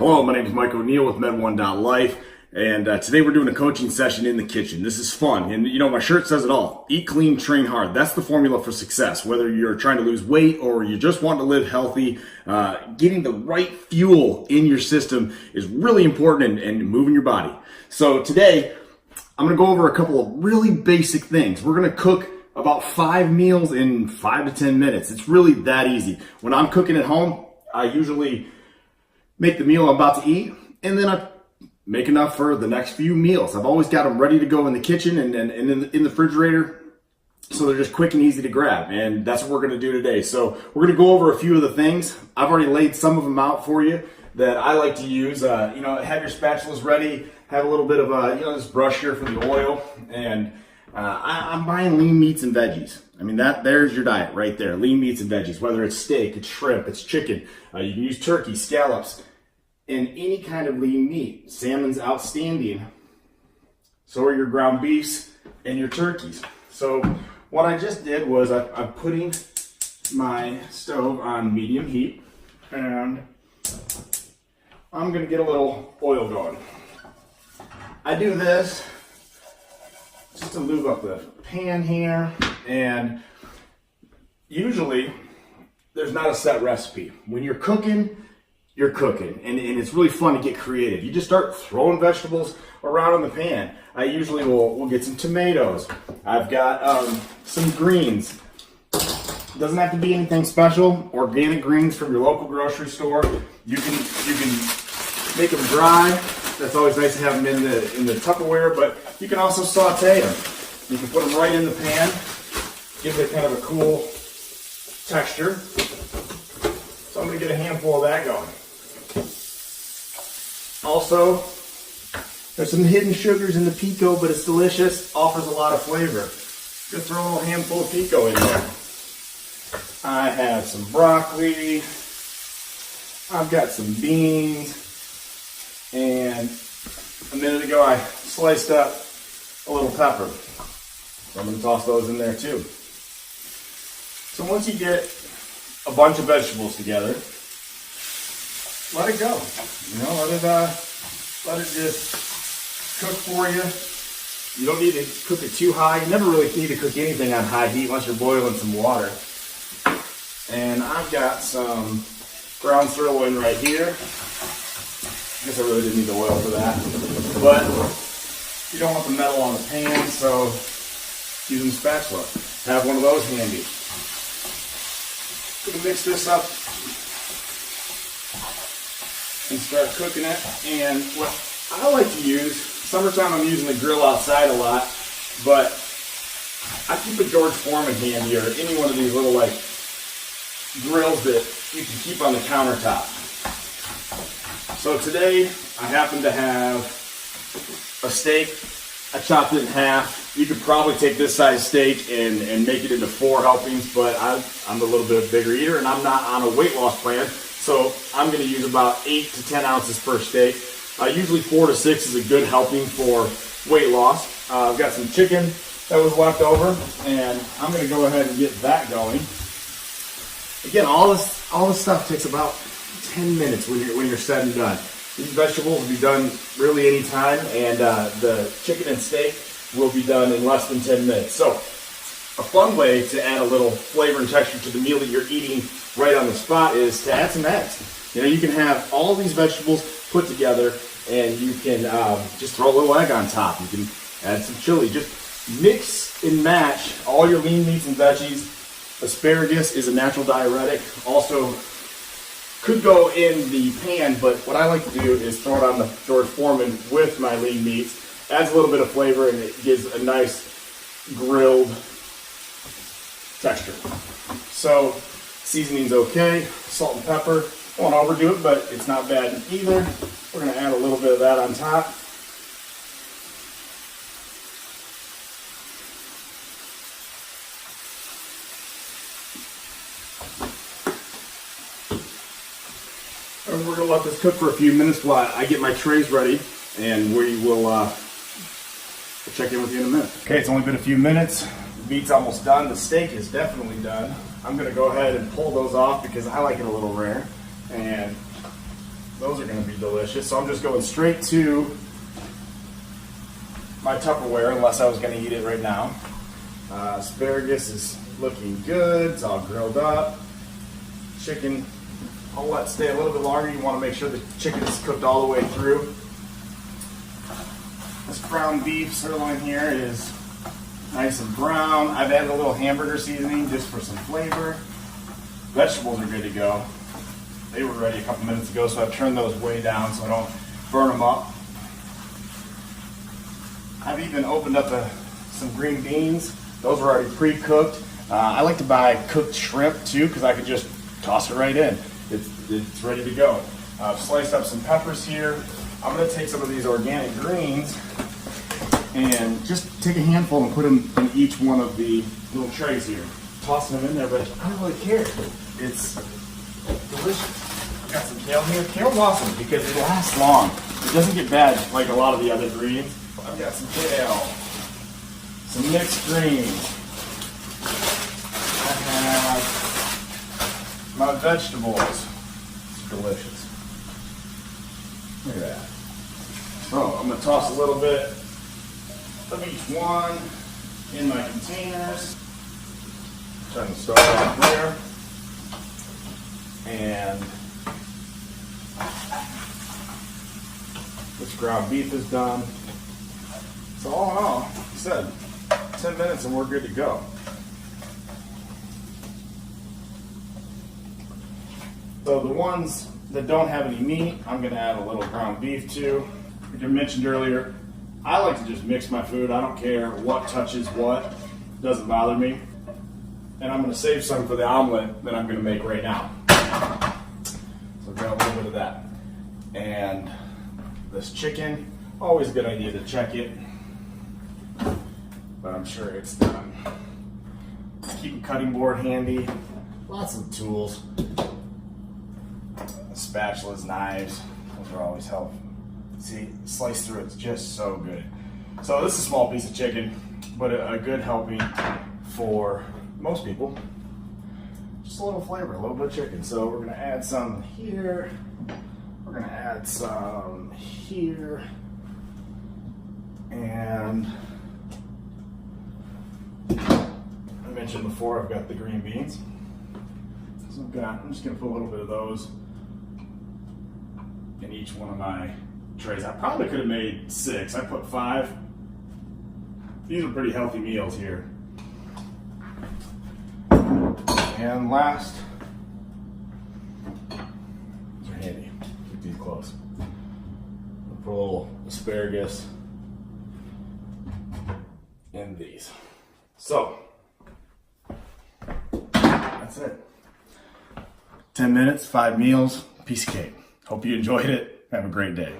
Hello, my name is Mike O'Neill with Med1.life, and today we're doing a coaching session in the kitchen. This is fun, and you know, my shirt says it all. Eat clean, train hard. That's the formula for success. Whether you're trying to lose weight or you just want to live healthy, getting the right fuel in your system is really important and moving your body. So today, I'm gonna go over a couple of really basic things. We're gonna cook about 5 meals in 5 to 10 minutes. It's really that easy. When I'm cooking at home, I usually make the meal I'm about to eat, and then I make enough for the next few meals. I've always got them ready to go in the kitchen and in the refrigerator, so they're just quick and easy to grab, and that's what we're gonna do today. So we're gonna go over a few of the things. I've already laid some of them out for you that I like to use. You know, have your spatulas ready, have a little bit of this brush here for the oil, and I'm buying lean meats and veggies. I mean, there's your diet right there. Lean meats and veggies, whether it's steak, it's shrimp, it's chicken. You can use turkey, scallops, and any kind of lean meat. Salmon's outstanding. So are your ground beefs and your turkeys. So what I just did was I'm putting my stove on medium heat, and I'm gonna get a little oil going. I do this just to lube up the pan here, and usually there's not a set recipe. When you're cooking, you're cooking, and it's really fun to get creative. You just start throwing vegetables around in the pan. I usually will get some tomatoes. I've got some greens. Doesn't have to be anything special. Organic greens from your local grocery store. You can make them dry. That's always nice to have them in the Tupperware, but you can also saute them. You can put them right in the pan. Gives it kind of a cool texture. So I'm going to get a handful of that going. Also, there's some hidden sugars in the pico, but it's delicious. Offers a lot of flavor. Just throw a little handful of pico in there. I have some broccoli. I've got some beans. And a minute ago I sliced up a little pepper. So I'm going to toss those in there too. So once you get a bunch of vegetables together, let it go. You know, let it just cook for you. You don't need to cook it too high. You never really need to cook anything on high heat unless you're boiling some water. And I've got some ground sirloin right here. I guess I really didn't need the oil for that, but you don't want the metal on the pan, so using a spatula. Have one of those handy. Gonna mix this up and start cooking it. And what I like to use, summertime I'm using the grill outside a lot, but I keep a George Foreman handy, or any one of these little like grills that you can keep on the countertop. So today, I happen to have a steak. I chopped it in half. You could probably take this size steak and make it into 4 helpings, but I'm a little bit bigger eater, and I'm not on a weight loss plan, so I'm going to use about 8 to 10 ounces per steak. Usually 4 to 6 is a good helping for weight loss. I've got some chicken that was left over, and I'm going to go ahead and get that going. Again, all this stuff takes about 10 minutes when you're said and done. These vegetables will be done really any time, and the chicken and steak will be done in less than 10 minutes. So a fun way to add a little flavor and texture to the meal that you're eating right on the spot is to add some eggs. You know, you can have all these vegetables put together, and you can just throw a little egg on top. You can add some chili. Just mix and match all your lean meats and veggies. Asparagus is a natural diuretic. Also, could go in the pan, but what I like to do is throw it on the George Foreman with my lean meats. Adds a little bit of flavor, and it gives a nice grilled texture. So seasoning's okay, salt and pepper. Don't overdo it, but it's not bad either. We're going to add a little bit of that on top. And we're going to let this cook for a few minutes while I get my trays ready, and we will check in with you in a minute. Okay, it's only been a few minutes. The meat's almost done. The steak is definitely done. I'm going to go ahead and pull those off because I like it a little rare. And Those are going to be delicious. So I'm just going straight to my Tupperware, unless I was going to eat it right now. Asparagus is looking good. It's all grilled up. Chicken, I'll let it stay a little bit longer. You want to make sure the chicken is cooked all the way through. This ground beef sirloin here is nice and brown. I've added a little hamburger seasoning just for some flavor. Vegetables are good to go. They were ready a couple minutes ago, so I've turned those way down so I don't burn them up. I've even opened up some green beans. Those are already pre-cooked. I like to buy cooked shrimp too, because I could just toss it right in. It's ready to go. I've sliced up some peppers here. I'm going to take some of these organic greens and just take a handful and put them in each one of the little trays here. Tossing them in there, but I don't really care. It's delicious. Got some kale here. Kale's awesome because it lasts long. It doesn't get bad like a lot of the other greens. I've got some kale, some mixed greens. I have my vegetables. It's delicious. Look at that. So I'm going to toss a little bit of each one in my containers. Trying to start off there. And this ground beef is done. So all in all, like I said, 10 minutes and we're good to go. So the ones that don't have any meat, I'm going to add a little ground beef to. Like I mentioned earlier, I like to just mix my food. I don't care what touches what. It doesn't bother me. And I'm going to save some for the omelet that I'm going to make right now. So I've got a little bit of that. And this chicken, always a good idea to check it. But I'm sure it's done. Keep a cutting board handy. Lots of tools. Spatulas, knives, those are always helpful. See, slice through it's just so good. So this is a small piece of chicken, but a good helping for most people. Just a little flavor, a little bit of chicken. So we're gonna add some here. We're gonna add some here. And I mentioned before, I've got the green beans. So I'm just gonna put a little bit of those in each one of my trays. I probably could have made 6. I put 5. These are pretty healthy meals here. And last, these are handy. Keep these close. I'll put a little asparagus in these. So that's it. 10 minutes, 5 meals, piece of cake. Hope you enjoyed it. Have a great day.